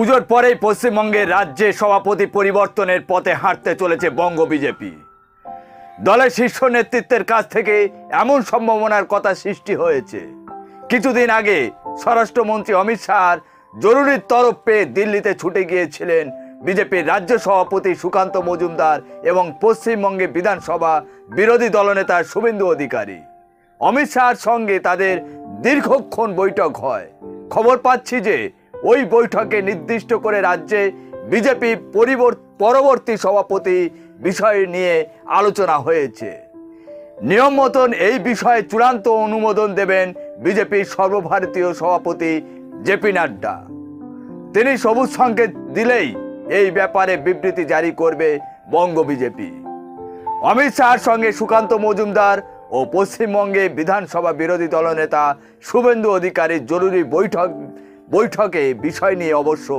পুজোর পরেই পশ্চিমবঙ্গের রাজ্যে সভাপতি পরিবর্তনের পথে হাঁটতে চলেছে বঙ্গ বিজেপি। দলের শীর্ষ নেতৃত্বের কাছ থেকে এমন সম্ভাবনার কথা সৃষ্টি হয়েছে। কিছুদিন আগে স্বরাষ্ট্রমন্ত্রী অমিত শাহর জরুরি তরফ পেয়ে দিল্লিতে ছুটে গিয়েছিলেন বিজেপির রাজ্য সভাপতি সুকান্ত মজুমদার এবং পশ্চিমবঙ্গে বিধানসভা বিরোধী দলনেতা শুভেন্দু অধিকারী। অমিত শাহর সঙ্গে তাদের দীর্ঘক্ষণ বৈঠক হয়। খবর পাচ্ছি যে ওই বৈঠকে নির্দিষ্ট করে রাজ্যে বিজেপি পরবর্তী সভাপতি বিষয় নিয়ে আলোচনা হয়েছে। নিয়ম মতন এই বিষয়ে চূড়ান্ত অনুমোদন দেবেন বিজেপির সর্বভারতীয় সভাপতি জেপি নাড্ডা। তিনি সবুজ সংকেত দিলেই এই ব্যাপারে বিবৃতি জারি করবে বঙ্গ বিজেপি। অমিত শাহর সঙ্গে সুকান্ত মজুমদার ও পশ্চিমবঙ্গে বিধানসভা বিরোধী দলনেতা শুভেন্দু অধিকারীর জরুরি বৈঠকে বিষয় নিয়ে অবশ্য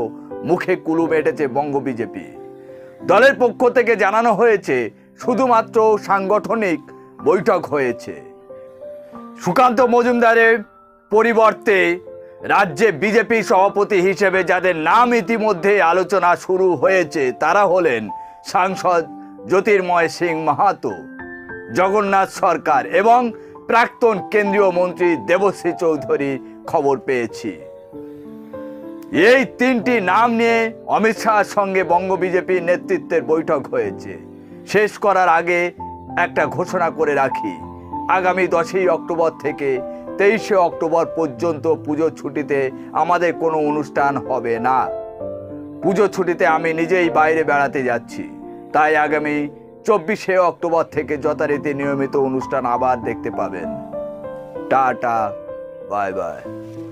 মুখে কুলুপ এঁটেছে বঙ্গ বিজেপি। দলের পক্ষ থেকে জানানো হয়েছে শুধুমাত্র সাংগঠনিক বৈঠক হয়েছে। সুকান্ত মজুমদারের পরিবর্তে রাজ্যে বিজেপি সভাপতি হিসেবে যাদের নাম ইতিমধ্যে আলোচনা শুরু হয়েছে তারা হলেন সাংসদ জ্যোতির্ময় সিং মাহাতো, জগন্নাথ সরকার এবং প্রাক্তন কেন্দ্রীয় মন্ত্রী দেবশ্রী চৌধুরী। খবর পেয়েছি এই তিনটি নাম নিয়ে অমিত শাহর সঙ্গে বঙ্গ বিজেপির নেতৃত্বের বৈঠক হয়েছে। শেষ করার আগে একটা ঘোষণা করে রাখি, আগামী 10ই অক্টোবর থেকে 23শে অক্টোবর পর্যন্ত পুজোর ছুটিতে আমাদের কোনো অনুষ্ঠান হবে না। পুজো ছুটিতে আমি নিজেই বাইরে বেড়াতে যাচ্ছি, তাই আগামী 24শে অক্টোবর থেকে যথারীতি নিয়মিত অনুষ্ঠান আবার দেখতে পাবেন। Tata, bye bye.